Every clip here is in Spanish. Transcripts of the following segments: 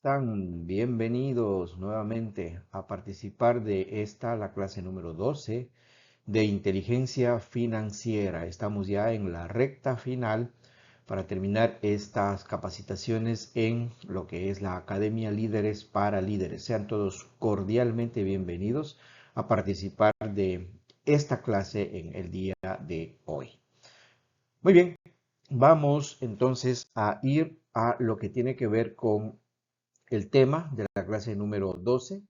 están? Bienvenidos nuevamente a participar de la clase número 12 de inteligencia financiera. Estamos ya en la recta final para terminar estas capacitaciones en lo que es la Academia Líderes para Líderes. Sean todos cordialmente bienvenidos a participar de esta clase en el día de hoy. Muy bien, vamos entonces a ir a lo que tiene que ver con el tema de la clase número 12,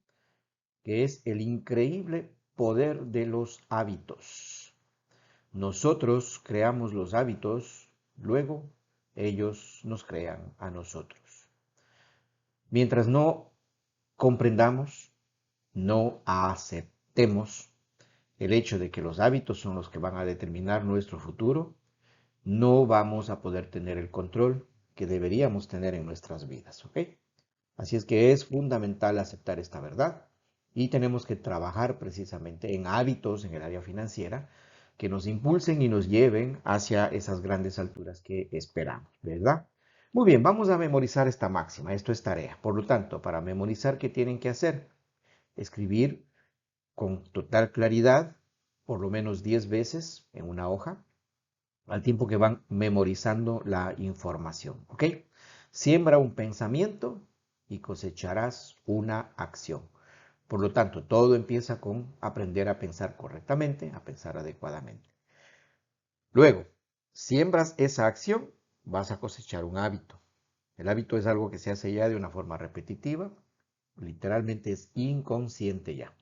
que es el increíble poder de los hábitos. Nosotros creamos los hábitos, luego ellos nos crean a nosotros. Mientras no comprendamos, no aceptemos el hecho de que los hábitos son los que van a determinar nuestro futuro, no vamos a poder tener el control que deberíamos tener en nuestras vidas, ¿ok? Así es que es fundamental aceptar esta verdad y tenemos que trabajar precisamente en hábitos en el área financiera que nos impulsen y nos lleven hacia esas grandes alturas que esperamos, ¿verdad? Muy bien, vamos a memorizar esta máxima. Esto es tarea. Por lo tanto, para memorizar, ¿qué tienen que hacer? Escribir con total claridad, por lo menos 10 veces en una hoja, al tiempo que van memorizando la información, ¿ok? Siembra un pensamiento y cosecharás una acción. Por lo tanto, todo empieza con aprender a pensar correctamente, a pensar adecuadamente. Luego, siembras esa acción, vas a cosechar un hábito. El hábito es algo que se hace ya de una forma repetitiva, literalmente es inconsciente ya.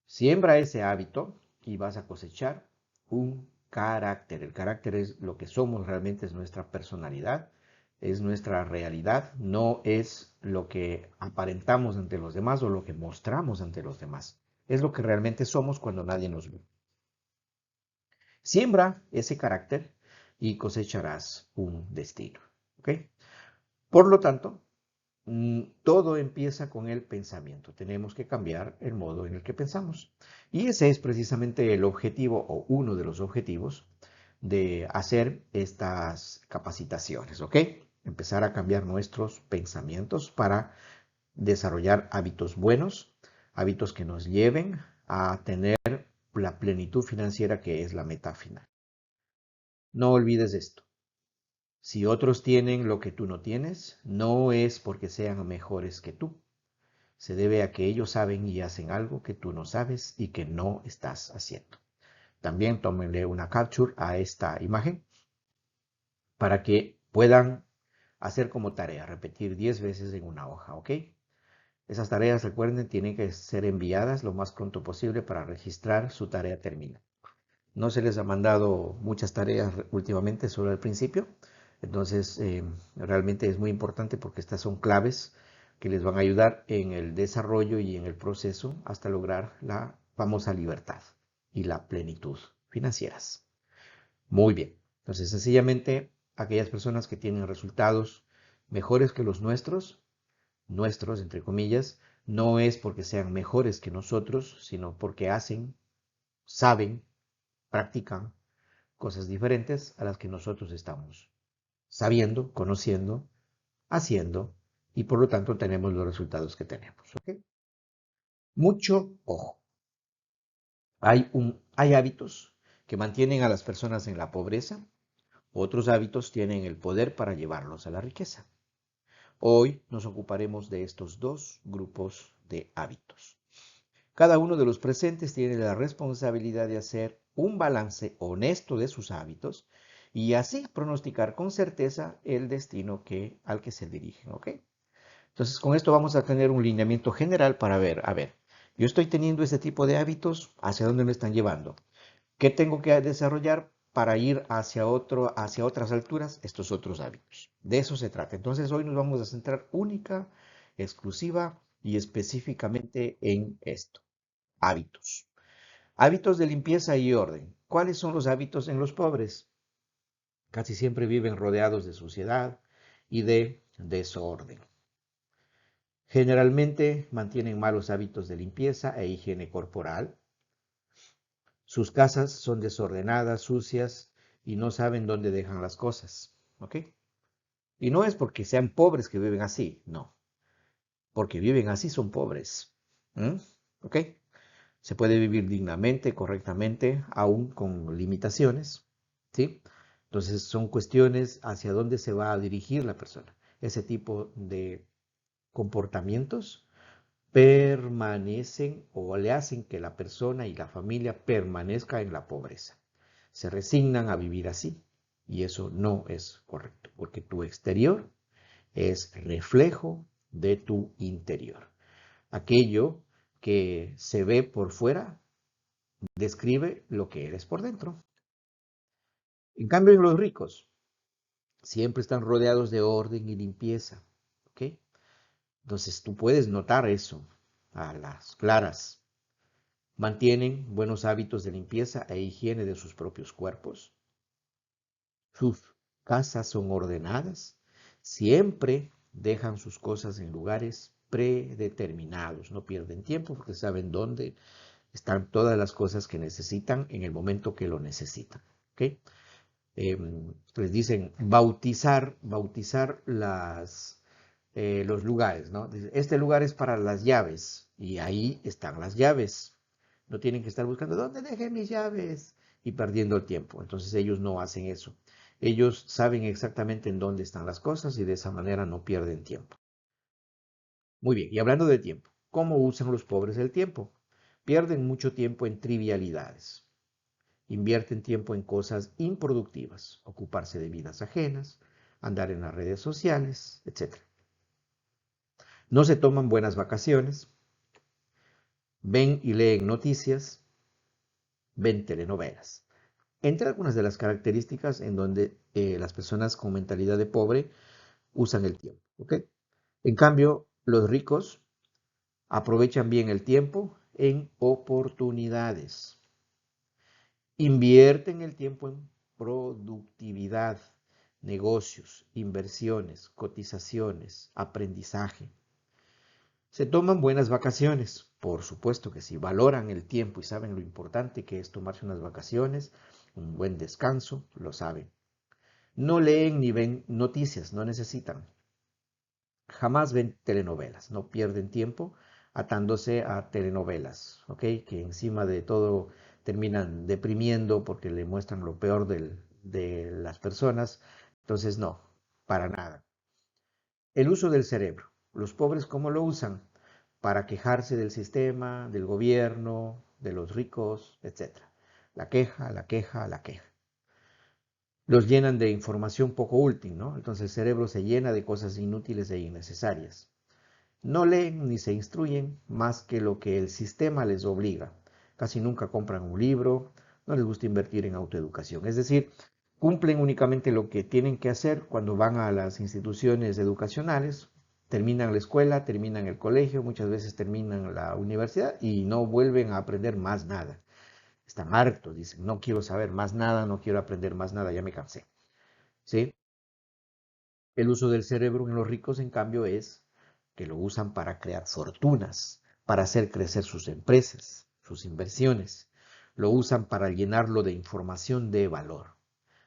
Siembra ese hábito y vas a cosechar un carácter. El carácter es lo que somos realmente, es nuestra personalidad, es nuestra realidad, no es lo que aparentamos ante los demás o lo que mostramos ante los demás. Es lo que realmente somos cuando nadie nos ve. Siembra ese carácter y cosecharás un destino. ¿Ok? Por lo tanto, todo empieza con el pensamiento. Tenemos que cambiar el modo en el que pensamos. Y ese es precisamente el objetivo o uno de los objetivos de hacer estas capacitaciones, ¿ok? Empezar a cambiar nuestros pensamientos para desarrollar hábitos buenos, hábitos que nos lleven a tener la plenitud financiera que es la meta final. No olvides esto. Si otros tienen lo que tú no tienes, no es porque sean mejores que tú. Se debe a que ellos saben y hacen algo que tú no sabes y que no estás haciendo. También tómenle una capture a esta imagen para que puedan hacer como tarea, repetir 10 veces en una hoja, ¿ok? Esas tareas, recuerden, tienen que ser enviadas lo más pronto posible para registrar su tarea terminada. No se les ha mandado muchas tareas últimamente, solo al principio. Entonces, realmente es muy importante porque estas son claves que les van a ayudar en el desarrollo y en el proceso hasta lograr la famosa libertad y la plenitud financieras. Muy bien. Entonces, sencillamente, aquellas personas que tienen resultados mejores que los nuestros, entre comillas, no es porque sean mejores que nosotros, sino porque hacen, saben, practican cosas diferentes a las que nosotros estamos sabiendo, conociendo, haciendo y por lo tanto tenemos los resultados que tenemos. ¿Ok? Mucho ojo. Hay hábitos que mantienen a las personas en la pobreza, otros hábitos tienen el poder para llevarlos a la riqueza. Hoy nos ocuparemos de estos dos grupos de hábitos. Cada uno de los presentes tiene la responsabilidad de hacer un balance honesto de sus hábitos y así pronosticar con certeza el destino al que se dirigen, ¿ok? Entonces, con esto vamos a tener un lineamiento general para ver, a ver, yo estoy teniendo este tipo de hábitos, ¿hacia dónde me están llevando? ¿Qué tengo que desarrollar para ir hacia otras alturas? Estos otros hábitos. De eso se trata. Entonces, hoy nos vamos a centrar única, exclusiva y específicamente en esto. Hábitos. Hábitos de limpieza y orden. ¿Cuáles son los hábitos en los pobres? Casi siempre viven rodeados de suciedad y de desorden. Generalmente mantienen malos hábitos de limpieza e higiene corporal. Sus casas son desordenadas, sucias y no saben dónde dejan las cosas. ¿Ok? Y no es porque sean pobres que viven así, no. porque viven así, son pobres. ¿Mm? ¿Ok? Se puede vivir dignamente, correctamente, aún con limitaciones, ¿sí? Entonces son cuestiones hacia dónde se va a dirigir la persona. Ese tipo de comportamientos permanecen o le hacen que la persona y la familia permanezca en la pobreza. Se resignan a vivir así y eso no es correcto, porque tu exterior es reflejo de tu interior. Aquello que se ve por fuera describe lo que eres por dentro. En cambio, en los ricos, siempre están rodeados de orden y limpieza. ¿Ok? Entonces tú puedes notar eso a las claras. Mantienen buenos hábitos de limpieza e higiene de sus propios cuerpos. Sus casas son ordenadas. Siempre dejan sus cosas en lugares predeterminados. No pierden tiempo porque saben dónde están todas las cosas que necesitan en el momento que lo necesitan. ¿Ok? Les dicen bautizar los lugares, ¿no? Este lugar es para las llaves y ahí están las llaves. No tienen que estar buscando, ¿dónde dejé mis llaves? Y perdiendo el tiempo. Entonces ellos no hacen eso. Ellos saben exactamente en dónde están las cosas y de esa manera no pierden tiempo. Muy bien, y hablando de tiempo, ¿cómo usan los pobres el tiempo? Pierden mucho tiempo en trivialidades. Invierten tiempo en cosas improductivas, ocuparse de vidas ajenas, andar en las redes sociales, etc. No se toman buenas vacaciones, ven y leen noticias, ven telenovelas. Entre algunas de las características en donde las personas con mentalidad de pobre usan el tiempo. ¿Ok? En cambio, los ricos aprovechan bien el tiempo en oportunidades. Invierten el tiempo en productividad, negocios, inversiones, cotizaciones, aprendizaje. Se toman buenas vacaciones, por supuesto que sí, valoran el tiempo y saben lo importante que es tomarse unas vacaciones, un buen descanso, lo saben. No leen ni ven noticias, no necesitan. Jamás ven telenovelas, no pierden tiempo atándose a telenovelas, ¿ok? Que encima de todo terminan deprimiendo porque le muestran lo peor de las personas. Entonces, no, para nada. El uso del cerebro. Los pobres, ¿cómo lo usan? Para quejarse del sistema, del gobierno, de los ricos, etc. La queja, la queja, la queja. Los llenan de información poco útil, ¿no? Entonces el cerebro se llena de cosas inútiles e innecesarias. No leen ni se instruyen más que lo que el sistema les obliga. Casi nunca compran un libro, no les gusta invertir en autoeducación. Es decir, cumplen únicamente lo que tienen que hacer cuando van a las instituciones educacionales, terminan la escuela, terminan el colegio, muchas veces terminan la universidad y no vuelven a aprender más nada. Están hartos, dicen, no quiero saber más nada, no quiero aprender más nada, ya me cansé. ¿Sí? El uso del cerebro en los ricos, en cambio, es que lo usan para crear fortunas, para hacer crecer sus empresas, sus inversiones. Lo usan para llenarlo de información de valor.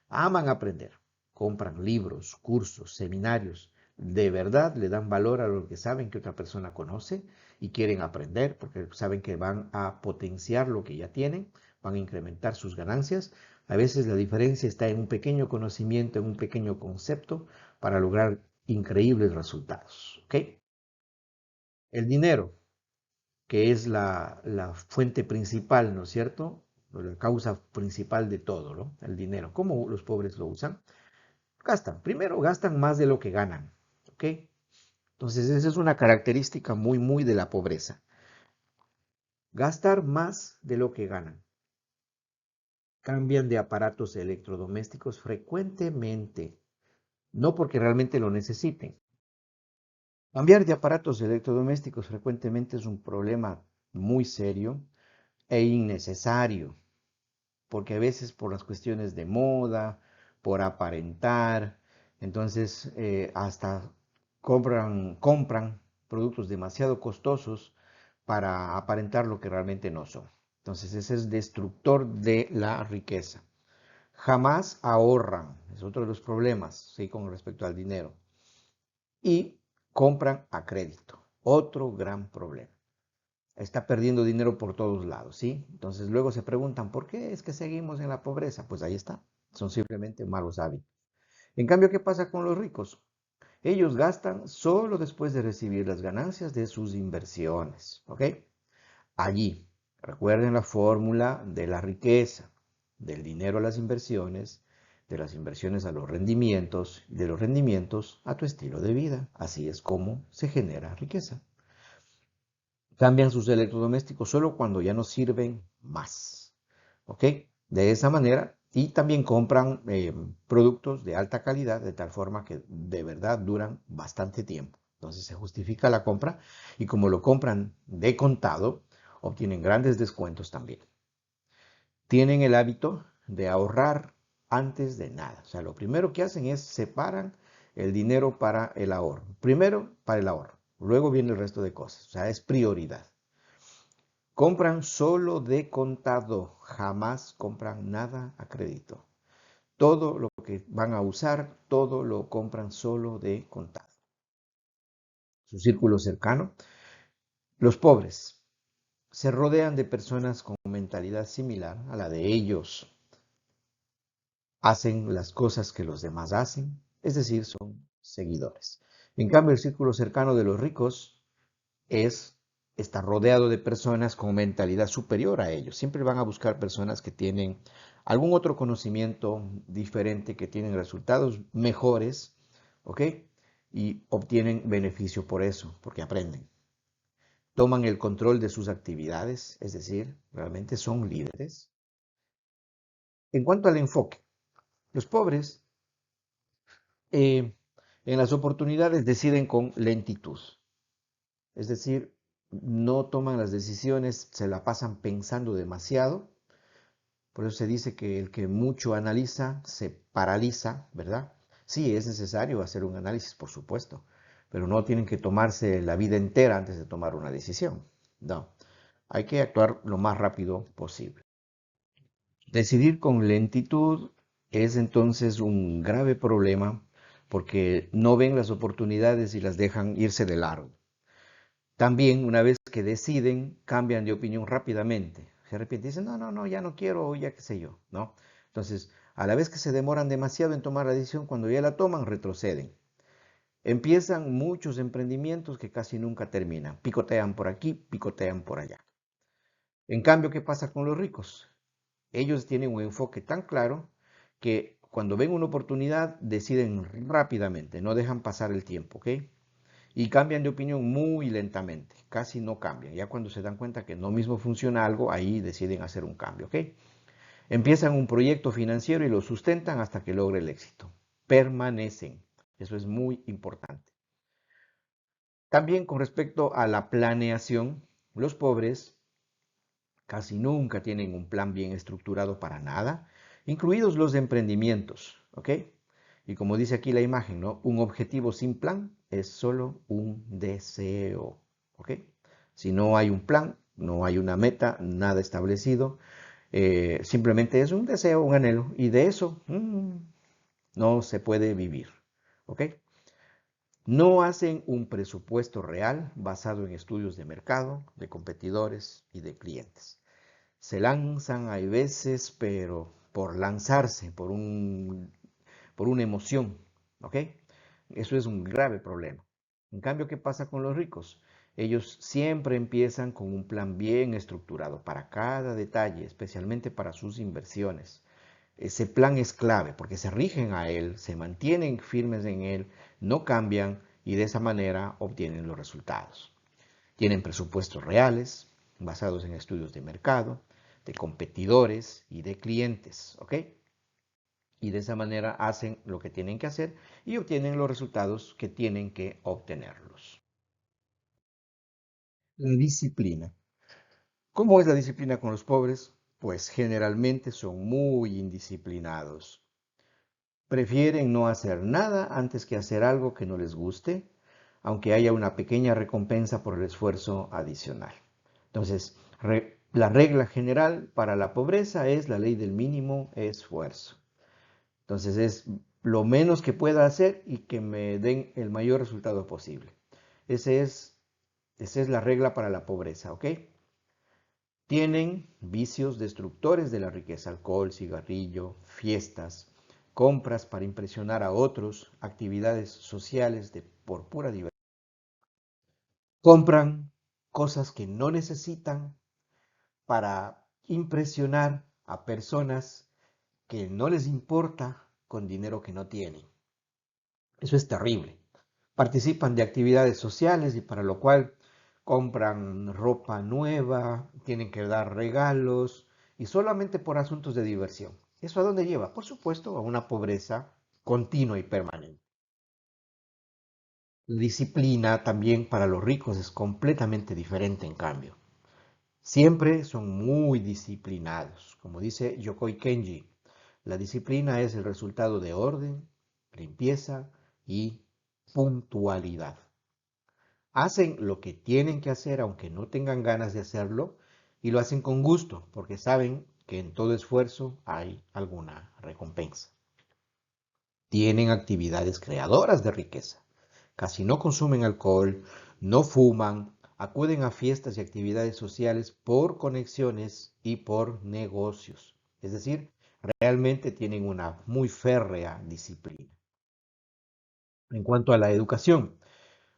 Aman aprender. Compran libros, cursos, seminarios. De verdad le dan valor a lo que saben que otra persona conoce y quieren aprender porque saben que van a potenciar lo que ya tienen, van a incrementar sus ganancias. A veces la diferencia está en un pequeño conocimiento, en un pequeño concepto para lograr increíbles resultados. ¿Ok? El dinero, que es la fuente principal, ¿no es cierto? La causa principal de todo, ¿no? El dinero. ¿Cómo los pobres lo usan? Gastan. Primero, gastan más de lo que ganan. ¿Ok? Entonces, esa es una característica muy, muy de la pobreza. Gastar más de lo que ganan. Cambian de aparatos electrodomésticos frecuentemente. No porque realmente lo necesiten. Cambiar de aparatos electrodomésticos frecuentemente es un problema muy serio e innecesario, porque a veces por las cuestiones de moda, por aparentar, entonces hasta compran productos demasiado costosos para aparentar lo que realmente no son. Entonces ese es destructor de la riqueza. Jamás ahorran, es otro de los problemas, ¿sí? Con respecto al dinero. Y compran a crédito. Otro gran problema. Está perdiendo dinero por todos lados, ¿sí? Entonces luego se preguntan, ¿por qué es que seguimos en la pobreza? Pues ahí está, son simplemente malos hábitos. En cambio, ¿qué pasa con los ricos? Ellos gastan solo después de recibir las ganancias de sus inversiones, ¿ok? Allí, recuerden la fórmula de la riqueza, del dinero a las inversiones, de las inversiones a los rendimientos, de los rendimientos a tu estilo de vida. Así es como se genera riqueza. Cambian sus electrodomésticos solo cuando ya no sirven más. ¿Ok? De esa manera, y también compran productos de alta calidad de tal forma que de verdad duran bastante tiempo. Entonces se justifica la compra y como lo compran de contado, obtienen grandes descuentos también. Tienen el hábito de ahorrar antes de nada. O sea, lo primero que hacen es separan el dinero para el ahorro. Primero para el ahorro, luego viene el resto de cosas. O sea, es prioridad. Compran solo de contado, jamás compran nada a crédito. Todo lo que van a usar, todo lo compran solo de contado. Su círculo cercano. Los pobres se rodean de personas con mentalidad similar a la de ellos. Hacen las cosas que los demás hacen, es decir, son seguidores. En cambio, el círculo cercano de los ricos está rodeado de personas con mentalidad superior a ellos. Siempre van a buscar personas que tienen algún otro conocimiento diferente, que tienen resultados mejores, ¿ok? Y obtienen beneficio por eso, porque aprenden. Toman el control de sus actividades, es decir, realmente son líderes. En cuanto al enfoque, los pobres eh, en las oportunidades deciden con lentitud. Es decir, no toman las decisiones, se la pasan pensando demasiado. Por eso se dice que el que mucho analiza se paraliza, ¿verdad? Sí, es necesario hacer un análisis, por supuesto, pero no tienen que tomarse la vida entera antes de tomar una decisión. No, hay que actuar lo más rápido posible. Decidir con lentitud es entonces un grave problema porque no ven las oportunidades y las dejan irse de largo. También, una vez que deciden, cambian de opinión rápidamente. Se arrepienten y dicen, no, no, no, ya no quiero, o ya qué sé yo, ¿no? Entonces, a la vez que se demoran demasiado en tomar la decisión, cuando ya la toman, retroceden. Empiezan muchos emprendimientos que casi nunca terminan. Picotean por aquí, picotean por allá. En cambio, ¿qué pasa con los ricos? Ellos tienen un enfoque tan claro que cuando ven una oportunidad deciden rápidamente, no dejan pasar el tiempo, ¿ok? Y cambian de opinión muy lentamente, casi no cambian. Ya cuando se dan cuenta que no mismo funciona algo, ahí deciden hacer un cambio, ¿ok? Empiezan un proyecto financiero y lo sustentan hasta que logre el éxito. Permanecen. Eso es muy importante. También con respecto a la planeación, los pobres casi nunca tienen un plan bien estructurado para nada, incluidos los emprendimientos, ¿ok? Y como dice aquí la imagen, ¿no? Un objetivo sin plan es solo un deseo, ¿ok? Si no hay un plan, no hay una meta, nada establecido, simplemente es un deseo, un anhelo, y de eso no se puede vivir, ¿ok? No hacen un presupuesto real basado en estudios de mercado, de competidores y de clientes. Se lanzan, hay veces, pero por lanzarse, por una emoción, ¿ok? Eso es un grave problema. En cambio, ¿qué pasa con los ricos? Ellos siempre empiezan con un plan bien estructurado para cada detalle, especialmente para sus inversiones. Ese plan es clave porque se rigen a él, se mantienen firmes en él, no cambian y de esa manera obtienen los resultados. Tienen presupuestos reales, basados en estudios de mercado, de competidores y de clientes, ¿ok? Y de esa manera hacen lo que tienen que hacer y obtienen los resultados que tienen que obtenerlos. La disciplina. ¿Cómo es la disciplina con los pobres? Pues generalmente son muy indisciplinados. Prefieren no hacer nada antes que hacer algo que no les guste, aunque haya una pequeña recompensa por el esfuerzo adicional. Entonces, la regla general para la pobreza es la ley del mínimo esfuerzo. Entonces, es lo menos que pueda hacer y que me den el mayor resultado posible. Ese es Esa es la regla para la pobreza, ¿ok? Tienen vicios destructores de la riqueza, alcohol, cigarrillo, fiestas, compras para impresionar a otros, actividades sociales por pura diversión. Compran cosas que no necesitan para impresionar a personas que no les importa con dinero que no tienen. Eso es terrible. Participan de actividades sociales y para lo cual compran ropa nueva, tienen que dar regalos y solamente por asuntos de diversión. ¿Eso a dónde lleva? Por supuesto, a una pobreza continua y permanente. La disciplina también para los ricos es completamente diferente en cambio. Siempre son muy disciplinados. Como dice Yokoi Kenji, la disciplina es el resultado de orden, limpieza y puntualidad. Hacen lo que tienen que hacer aunque no tengan ganas de hacerlo y lo hacen con gusto porque saben que en todo esfuerzo hay alguna recompensa. Tienen actividades creadoras de riqueza. Casi no consumen alcohol, no fuman, acuden a fiestas y actividades sociales por conexiones y por negocios. Es decir, realmente tienen una muy férrea disciplina. En cuanto a la educación,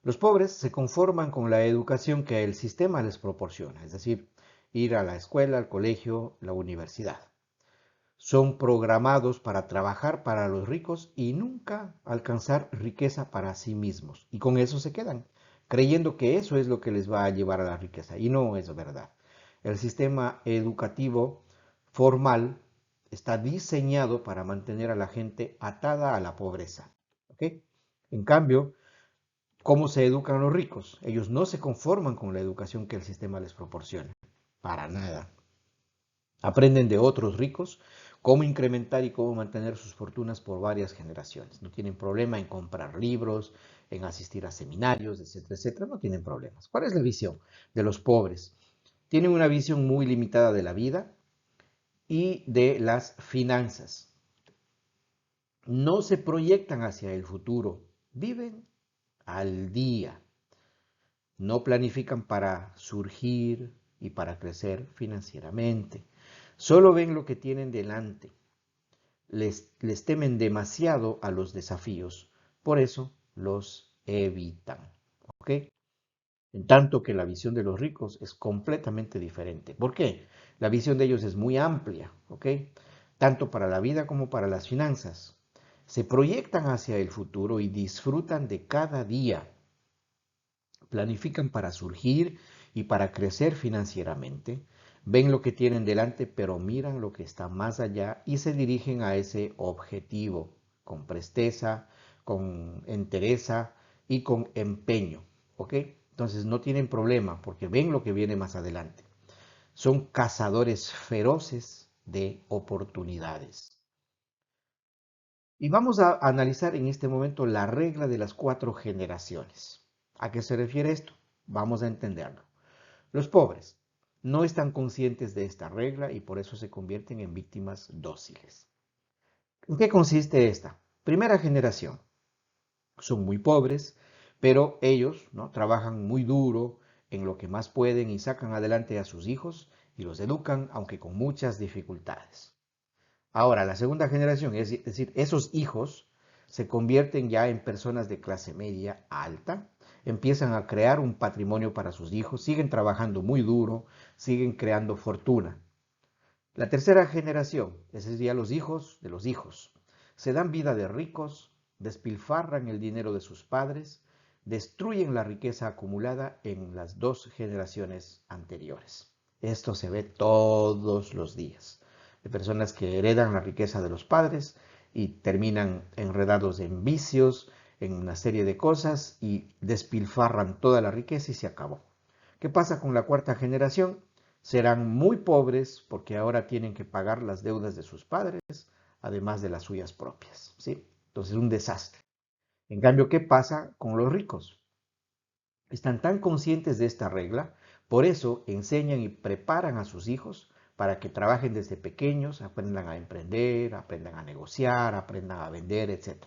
los pobres se conforman con la educación que el sistema les proporciona, es decir, ir a la escuela, al colegio, la universidad. Son programados para trabajar para los ricos y nunca alcanzar riqueza para sí mismos. Y con eso se quedan, creyendo que eso es lo que les va a llevar a la riqueza. Y no es verdad. El sistema educativo formal está diseñado para mantener a la gente atada a la pobreza. ¿Ok? En cambio, ¿cómo se educan los ricos? Ellos no se conforman con la educación que el sistema les proporciona. Para nada. Aprenden de otros ricos cómo incrementar y cómo mantener sus fortunas por varias generaciones. No tienen problema en comprar libros, en asistir a seminarios, etcétera, etcétera. No tienen problemas. ¿Cuál es la visión de los pobres? Tienen una visión muy limitada de la vida y de las finanzas. No se proyectan hacia el futuro. Viven al día. No planifican para surgir y para crecer financieramente. Solo ven lo que tienen delante. Les temen demasiado a los desafíos. Por eso los evitan. ¿Ok? En tanto que la visión de los ricos es completamente diferente. ¿Por qué? La visión de ellos es muy amplia. ¿Ok? Tanto para la vida como para las finanzas. Se proyectan hacia el futuro y disfrutan de cada día. Planifican para surgir y para crecer financieramente, ven lo que tienen delante, pero miran lo que está más allá y se dirigen a ese objetivo con presteza, con entereza y con empeño. ¿Ok? Entonces no tienen problema porque ven lo que viene más adelante. Son cazadores feroces de oportunidades. Y vamos a analizar en este momento la regla de las 4 generaciones. ¿A qué se refiere esto? Vamos a entenderlo. Los pobres no están conscientes de esta regla y por eso se convierten en víctimas dóciles. ¿En qué consiste esta? Primera generación. Son muy pobres, pero ellos, ¿no?, trabajan muy duro en lo que más pueden y sacan adelante a sus hijos y los educan, aunque con muchas dificultades. Ahora, la segunda generación, es decir, esos hijos se convierten ya en personas de clase media alta, empiezan a crear un patrimonio para sus hijos, siguen trabajando muy duro, siguen creando fortuna. La tercera generación, es decir, ya los hijos de los hijos, se dan vida de ricos, despilfarran el dinero de sus padres, destruyen la riqueza acumulada en las 2 generaciones anteriores. Esto se ve todos los días, de personas que heredan la riqueza de los padres y terminan enredados en vicios, en una serie de cosas y despilfarran toda la riqueza y se acabó. ¿Qué pasa con la cuarta generación? Serán muy pobres porque ahora tienen que pagar las deudas de sus padres, además de las suyas propias, ¿sí? Entonces, un desastre. En cambio, ¿qué pasa con los ricos? Están tan conscientes de esta regla, por eso enseñan y preparan a sus hijos para que trabajen desde pequeños, aprendan a emprender, aprendan a negociar, aprendan a vender, etc.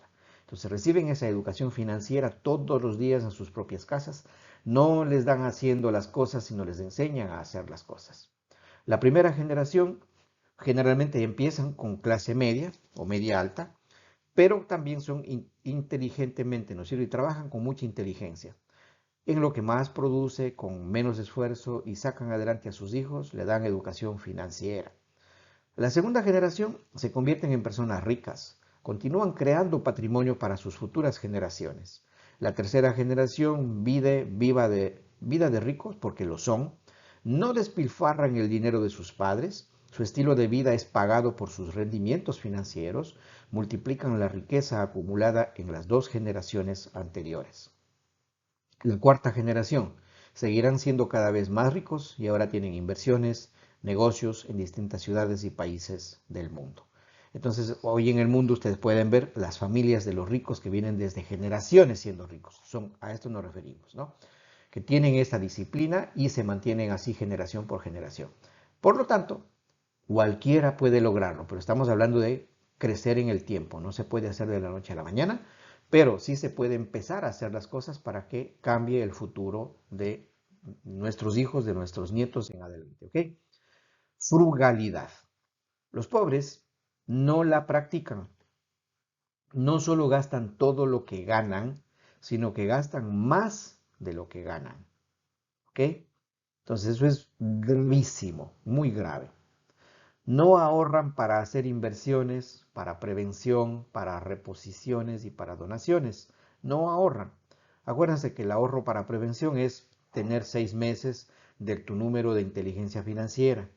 Entonces reciben esa educación financiera todos los días en sus propias casas. No les dan haciendo las cosas, sino les enseñan a hacer las cosas. La primera generación generalmente empiezan con clase media o media alta, pero también son inteligentemente, ¿no es cierto? Y trabajan con mucha inteligencia. En lo que más produce, con menos esfuerzo y sacan adelante a sus hijos, le dan educación financiera. La segunda generación se convierten en personas ricas, continúan creando patrimonio para sus futuras generaciones. La tercera generación vive vida de ricos porque lo son, no despilfarran el dinero de sus padres, su estilo de vida es pagado por sus rendimientos financieros, multiplican la riqueza acumulada en las dos generaciones anteriores. La cuarta generación seguirán siendo cada vez más ricos y ahora tienen inversiones, negocios en distintas ciudades y países del mundo. Entonces, hoy en el mundo ustedes pueden ver las familias de los ricos que vienen desde generaciones siendo ricos. A esto nos referimos, ¿no? Que tienen esta disciplina y se mantienen así generación por generación. Por lo tanto, cualquiera puede lograrlo, pero estamos hablando de crecer en el tiempo. No se puede hacer de la noche a la mañana, pero sí se puede empezar a hacer las cosas para que cambie el futuro de nuestros hijos, de nuestros nietos en adelante. ¿Ok? Frugalidad. Los pobres no la practican. No solo gastan todo lo que ganan, sino que gastan más de lo que ganan. ¿Ok? Entonces eso es gravísimo, muy grave. No ahorran para hacer inversiones, para prevención, para reposiciones y para donaciones. No ahorran. Acuérdense que el ahorro para prevención es tener 6 meses de tu número de inteligencia financiera.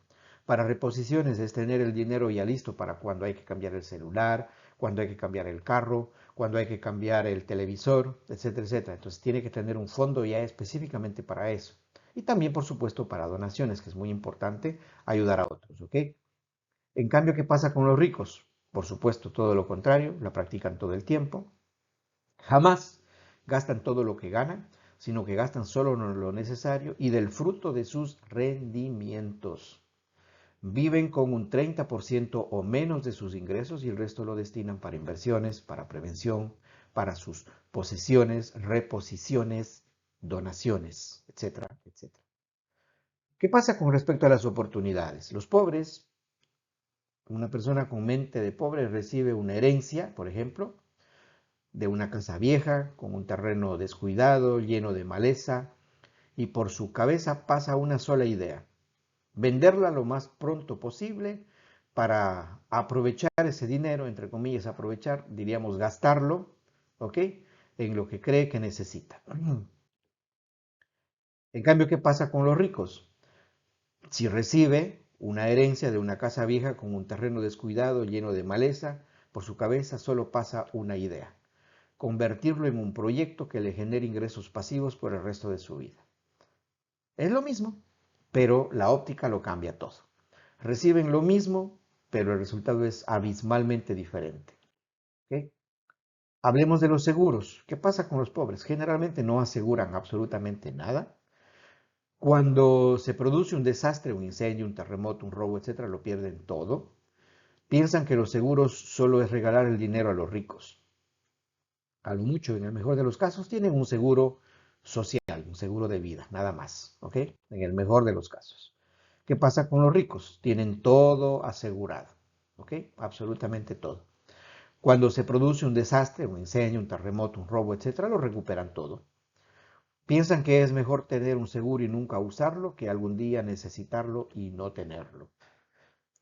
Para reposiciones es tener el dinero ya listo para cuando hay que cambiar el celular, cuando hay que cambiar el carro, cuando hay que cambiar el televisor, etcétera, etcétera. Entonces tiene que tener un fondo ya específicamente para eso. Y también, por supuesto, para donaciones, que es muy importante ayudar a otros, ¿ok? En cambio, ¿qué pasa con los ricos? Por supuesto, todo lo contrario, la practican todo el tiempo. Jamás gastan todo lo que ganan, sino que gastan solo lo necesario y del fruto de sus rendimientos. Viven con un 30% o menos de sus ingresos y el resto lo destinan para inversiones, para prevención, para sus posesiones, reposiciones, donaciones, etcétera, etcétera. ¿Qué pasa con respecto a las oportunidades? Los pobres, una persona con mente de pobre recibe una herencia, por ejemplo, de una casa vieja, con un terreno descuidado, lleno de maleza, y por su cabeza pasa una sola idea: venderla lo más pronto posible para aprovechar ese dinero, entre comillas, aprovechar, diríamos gastarlo, ¿ok? En lo que cree que necesita. En cambio, ¿qué pasa con los ricos? Si recibe una herencia de una casa vieja con un terreno descuidado, lleno de maleza, por su cabeza solo pasa una idea: convertirlo en un proyecto que le genere ingresos pasivos por el resto de su vida. Es lo mismo, pero la óptica lo cambia todo. Reciben lo mismo, pero el resultado es abismalmente diferente. ¿Ok? Hablemos de los seguros. ¿Qué pasa con los pobres? Generalmente no aseguran absolutamente nada. Cuando se produce un desastre, un incendio, un terremoto, un robo, etcétera, lo pierden todo. Piensan que los seguros solo es regalar el dinero a los ricos. A lo mucho, en el mejor de los casos, tienen un seguro social, un seguro de vida, nada más, ¿ok? En el mejor de los casos. ¿Qué pasa con los ricos? Tienen todo asegurado, ¿ok? Absolutamente todo. Cuando se produce un desastre, un incendio, un terremoto, un robo, etcétera, lo recuperan todo. Piensan que es mejor tener un seguro y nunca usarlo que algún día necesitarlo y no tenerlo.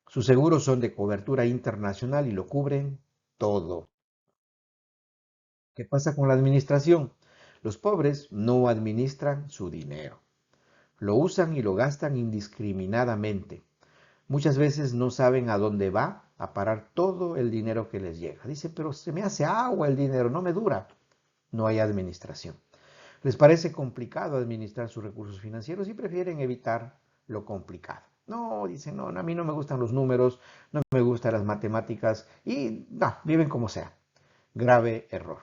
Sus seguros son de cobertura internacional y lo cubren todo. ¿Qué pasa con la administración? Los pobres no administran su dinero. Lo usan y lo gastan indiscriminadamente. Muchas veces no saben a dónde va a parar todo el dinero que les llega. Dicen, pero se me hace agua el dinero, no me dura. No hay administración. Les parece complicado administrar sus recursos financieros y prefieren evitar lo complicado. No, dicen, no, a mí no me gustan los números, no me gustan las matemáticas y no, viven como sea. Grave error.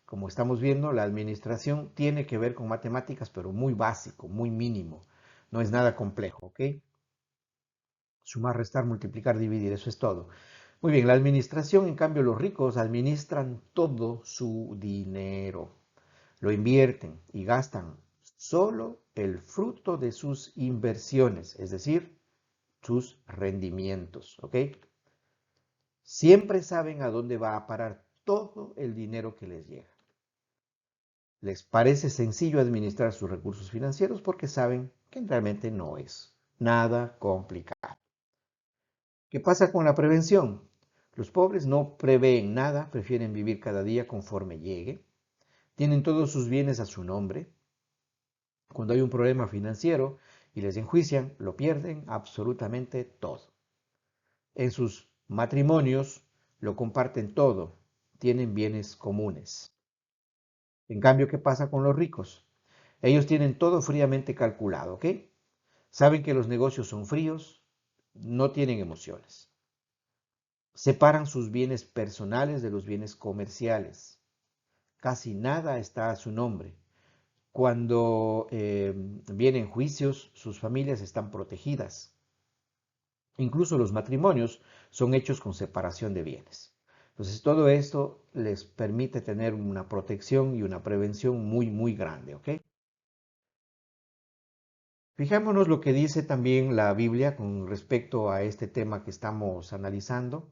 Como estamos viendo, la administración tiene que ver con matemáticas, pero muy básico, muy mínimo. No es nada complejo, ¿ok? Sumar, restar, multiplicar, dividir, eso es todo. Muy bien, la administración, en cambio, los ricos administran todo su dinero, lo invierten y gastan solo el fruto de sus inversiones, es decir, sus rendimientos, ¿ok? Siempre saben a dónde va a parar todo el dinero que les llega. Les parece sencillo administrar sus recursos financieros porque saben que realmente no es nada complicado. ¿Qué pasa con la prevención? Los pobres no prevén nada, prefieren vivir cada día conforme llegue. Tienen todos sus bienes a su nombre. Cuando hay un problema financiero y les enjuician, lo pierden absolutamente todo. En sus matrimonios lo comparten todo, tienen bienes comunes. En cambio, ¿qué pasa con los ricos? Ellos tienen todo fríamente calculado, ¿ok? Saben que los negocios son fríos, no tienen emociones. Separan sus bienes personales de los bienes comerciales. Casi nada está a su nombre. Cuando vienen juicios, sus familias están protegidas. Incluso los matrimonios son hechos con separación de bienes. Entonces, todo esto les permite tener una protección y una prevención muy, muy grande, ¿ok? Fijémonos lo que dice también la Biblia con respecto a este tema que estamos analizando,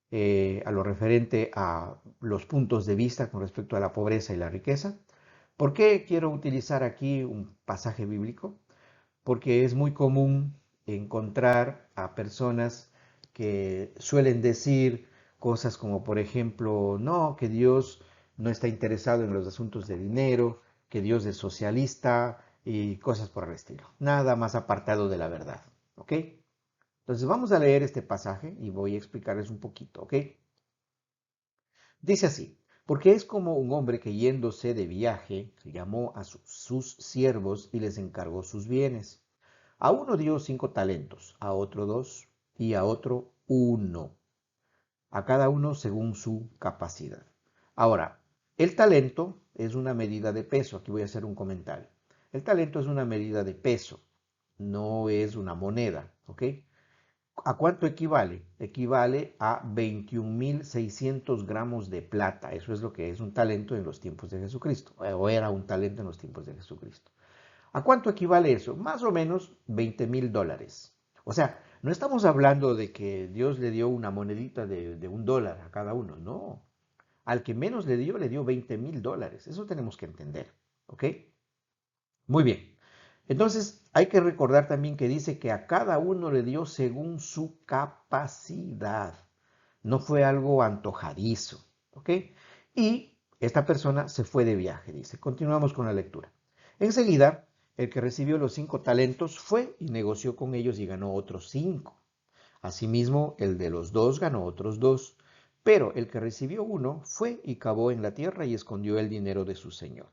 a lo referente a los puntos de vista con respecto a la pobreza y la riqueza. ¿Por qué quiero utilizar aquí un pasaje bíblico? Porque es muy común encontrar a personas que suelen decir cosas como, por ejemplo, no, que Dios no está interesado en los asuntos de dinero, que Dios es socialista y cosas por el estilo. Nada más apartado de la verdad, ¿ok? Entonces vamos a leer este pasaje y voy a explicarles un poquito, ¿ok? Dice así, porque es como un hombre que yéndose de viaje, llamó a sus siervos y les encargó sus bienes. A uno dio 5 talentos, a otro 2 y a otro 1, a cada uno según su capacidad. Ahora, el talento es una medida de peso. Aquí voy a hacer un comentario. El talento es una medida de peso, no es una moneda, ¿ok? ¿A cuánto equivale? Equivale a 21.600 gramos de plata. Eso es lo que es un talento en los tiempos de Jesucristo, o era un talento en los tiempos de Jesucristo. ¿A cuánto equivale eso? Más o menos 20.000 dólares. O sea, no estamos hablando de que Dios le dio una monedita de $1 a cada uno, no. Al que menos le dio 20.000 dólares. Eso tenemos que entender, ¿ok? Muy bien. Entonces, hay que recordar también que dice que a cada uno le dio según su capacidad. No fue algo antojadizo, ¿ok? Y esta persona se fue de viaje, dice. Continuamos con la lectura. Enseguida, el que recibió los 5 talentos fue y negoció con ellos y ganó otros 5. Asimismo, el de los 2 ganó otros 2. Pero el que recibió 1 fue y cavó en la tierra y escondió el dinero de su señor.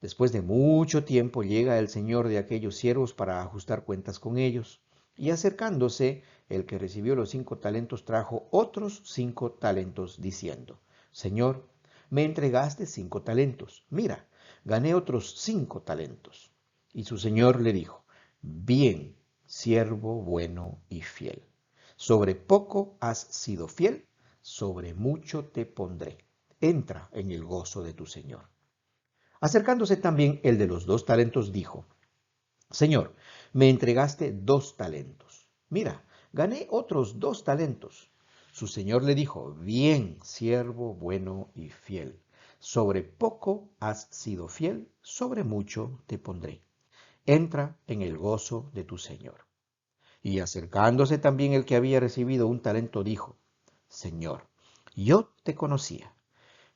Después de mucho tiempo llega el señor de aquellos siervos para ajustar cuentas con ellos. Y acercándose, el que recibió los 5 talentos trajo otros 5 talentos, diciendo, Señor, me entregaste 5 talentos. Mira, gané otros 5 talentos. Y su señor le dijo, bien, siervo bueno y fiel. Sobre poco has sido fiel, sobre mucho te pondré. Entra en el gozo de tu señor. Acercándose también el de los 2 talentos, dijo, Señor, me entregaste 2 talentos. Mira, gané otros 2 talentos. Su señor le dijo, bien, siervo bueno y fiel. Sobre poco has sido fiel, sobre mucho te pondré. Entra en el gozo de tu señor. Y acercándose también el que había recibido 1 talento, dijo, Señor, yo te conocía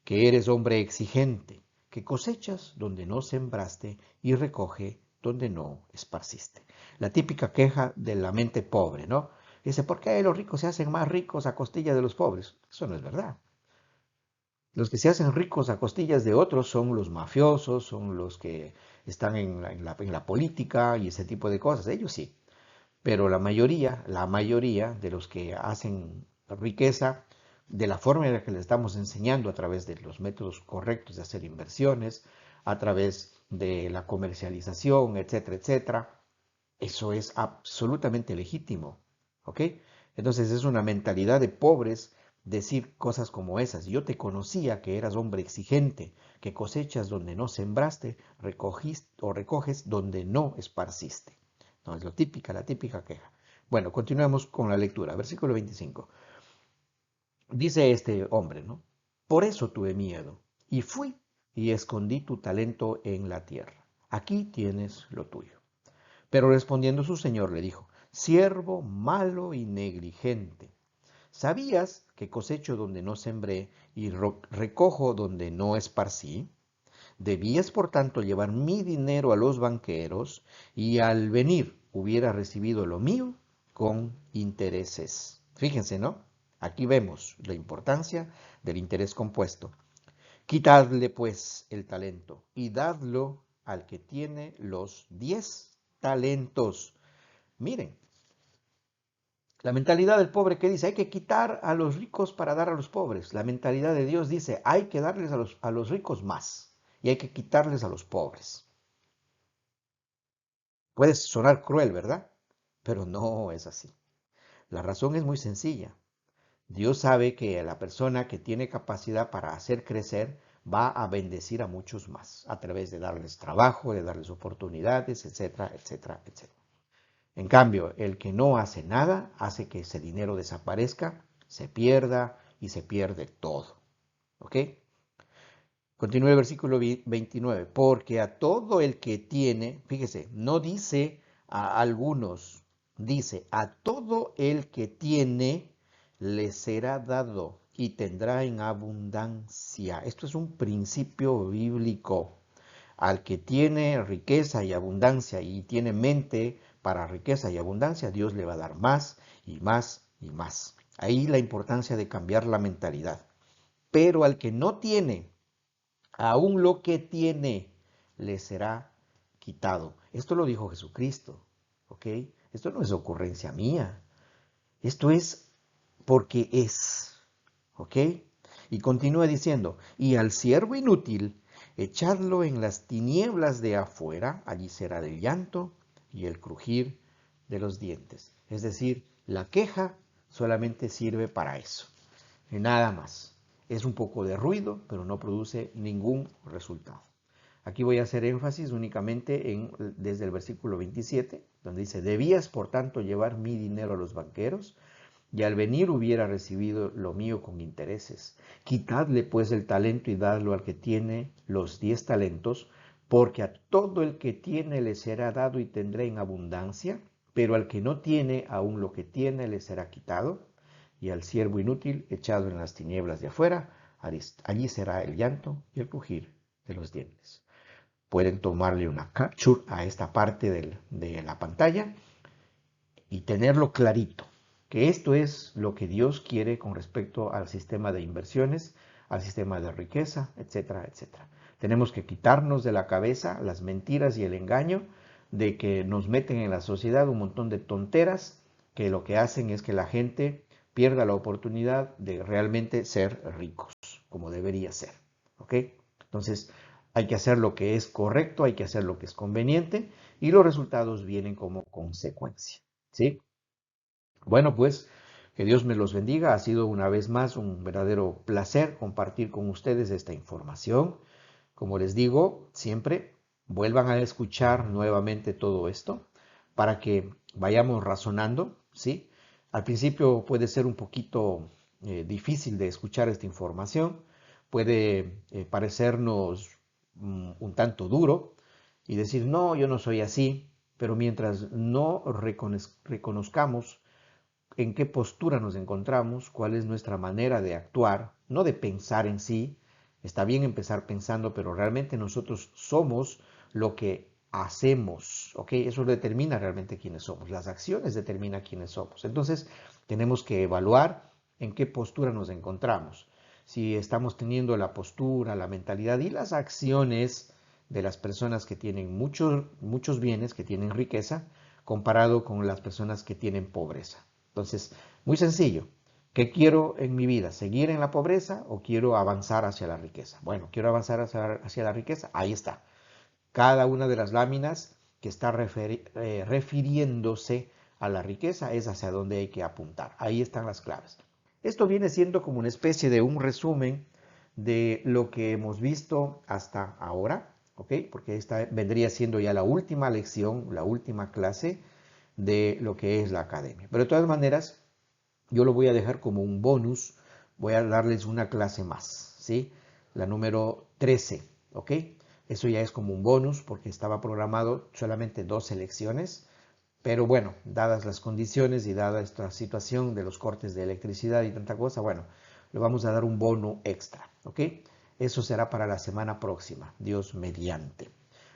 que eres hombre exigente, que cosechas donde no sembraste y recoge donde no esparciste. La típica queja de la mente pobre, ¿no? Dice, ¿por qué los ricos se hacen más ricos a costillas de los pobres? Eso no es verdad. Los que se hacen ricos a costillas de otros son los mafiosos, son los que están en la política y ese tipo de cosas. Ellos sí. Pero la mayoría de los que hacen riqueza de la forma en la que le estamos enseñando a través de los métodos correctos de hacer inversiones, a través de la comercialización, etcétera, etcétera, eso es absolutamente legítimo, ¿ok? Entonces es una mentalidad de pobres decir cosas como esas. Yo te conocía que eras hombre exigente, que cosechas donde no sembraste, recogiste o recoges donde no esparciste. No, es la típica queja. Bueno, continuemos con la lectura. Versículo 25. Dice este hombre, ¿no? Por eso tuve miedo y fui y escondí tu talento en la tierra. Aquí tienes lo tuyo. Pero respondiendo su señor le dijo, siervo malo y negligente. ¿Sabías que cosecho donde no sembré y recojo donde no esparcí? Debías, por tanto, llevar mi dinero a los banqueros y al venir hubiera recibido lo mío con intereses. Fíjense, ¿no? Aquí vemos la importancia del interés compuesto. Quitadle, pues, el talento y dadlo al que tiene los 10 talentos. Miren, la mentalidad del pobre que dice, hay que quitar a los ricos para dar a los pobres. La mentalidad de Dios dice, hay que darles a los ricos más y hay que quitarles a los pobres. Puede sonar cruel, ¿verdad? Pero no es así. La razón es muy sencilla. Dios sabe que la persona que tiene capacidad para hacer crecer va a bendecir a muchos más a través de darles trabajo, de darles oportunidades, etcétera, etcétera, etcétera. En cambio, el que no hace nada hace que ese dinero desaparezca, se pierda y se pierde todo. ¿Ok? Continúa el versículo 29. Porque a todo el que tiene, fíjese, no dice a algunos, dice a todo el que tiene le será dado y tendrá en abundancia. Esto es un principio bíblico. Al que tiene riqueza y abundancia y tiene mente para riqueza y abundancia, Dios le va a dar más y más y más. Ahí la importancia de cambiar la mentalidad. Pero al que no tiene, aún lo que tiene, le será quitado. Esto lo dijo Jesucristo, ¿ok? Esto no es ocurrencia mía. Esto es porque es, ¿ok? Y continúa diciendo, y al siervo inútil, echadlo en las tinieblas de afuera, allí será el llanto y el crujir de los dientes. Es decir, la queja solamente sirve para eso, y nada más. Es un poco de ruido, pero no produce ningún resultado. Aquí voy a hacer énfasis únicamente desde el versículo 27, donde dice, debías por tanto llevar mi dinero a los banqueros, y al venir hubiera recibido lo mío con intereses. Quitadle pues el talento y dadlo al que tiene los 10 talentos, porque a todo el que tiene le será dado y tendrá en abundancia, pero al que no tiene, aún lo que tiene le será quitado, y al siervo inútil echado en las tinieblas de afuera, allí será el llanto y el crujir de los dientes. Pueden tomarle una capture a esta parte de la pantalla y tenerlo clarito, que esto es lo que Dios quiere con respecto al sistema de inversiones, al sistema de riqueza, etcétera, etcétera. Tenemos que quitarnos de la cabeza las mentiras y el engaño de que nos meten en la sociedad un montón de tonteras que lo que hacen es que la gente pierda la oportunidad de realmente ser ricos, como debería ser. ¿Ok? Entonces, hay que hacer lo que es correcto, hay que hacer lo que es conveniente y los resultados vienen como consecuencia. ¿Sí? Bueno, pues que Dios me los bendiga. Ha sido una vez más un verdadero placer compartir con ustedes esta información. Como les digo, siempre vuelvan a escuchar nuevamente todo esto para que vayamos razonando, ¿sí? Al principio puede ser un poquito difícil de escuchar esta información, puede parecernos un tanto duro y decir, no, yo no soy así, pero mientras no reconozcamos en qué postura nos encontramos, cuál es nuestra manera de actuar, no de pensar en sí. Está bien empezar pensando, pero realmente nosotros somos lo que hacemos, ¿ok? Eso determina realmente quiénes somos. Las acciones determinan quiénes somos. Entonces, tenemos que evaluar en qué postura nos encontramos. Si estamos teniendo la postura, la mentalidad y las acciones de las personas que tienen muchos bienes, que tienen riqueza, comparado con las personas que tienen pobreza. Entonces, muy sencillo. ¿Qué quiero en mi vida? ¿Seguir en la pobreza o quiero avanzar hacia la riqueza? Bueno, quiero avanzar hacia la riqueza. Ahí está. Cada una de las láminas que está refiriéndose a la riqueza es hacia donde hay que apuntar. Ahí están las claves. Esto viene siendo como una especie de un resumen de lo que hemos visto hasta ahora, ¿ok? Porque esta vendría siendo ya la última lección, la última clase de lo que es la academia. Pero de todas maneras, yo lo voy a dejar como un bonus, voy a darles una clase más, ¿sí? La número 13, ¿ok? Eso ya es como un bonus porque estaba programado solamente 2 lecciones, pero bueno, dadas las condiciones y dada esta situación de los cortes de electricidad y tanta cosa, bueno, le vamos a dar un bono extra, ¿ok? Eso será para la semana próxima, Dios mediante.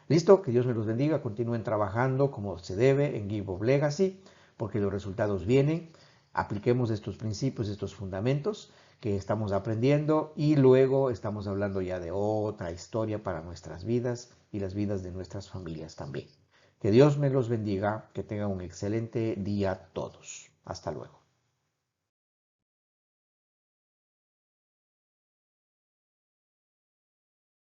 Listo, que Dios me los bendiga, continúen trabajando como se debe en Give of Legacy, porque los resultados vienen. Apliquemos estos principios, estos fundamentos que estamos aprendiendo y luego estamos hablando ya de otra historia para nuestras vidas y las vidas de nuestras familias también. Que Dios me los bendiga, que tengan un excelente día todos. Hasta luego.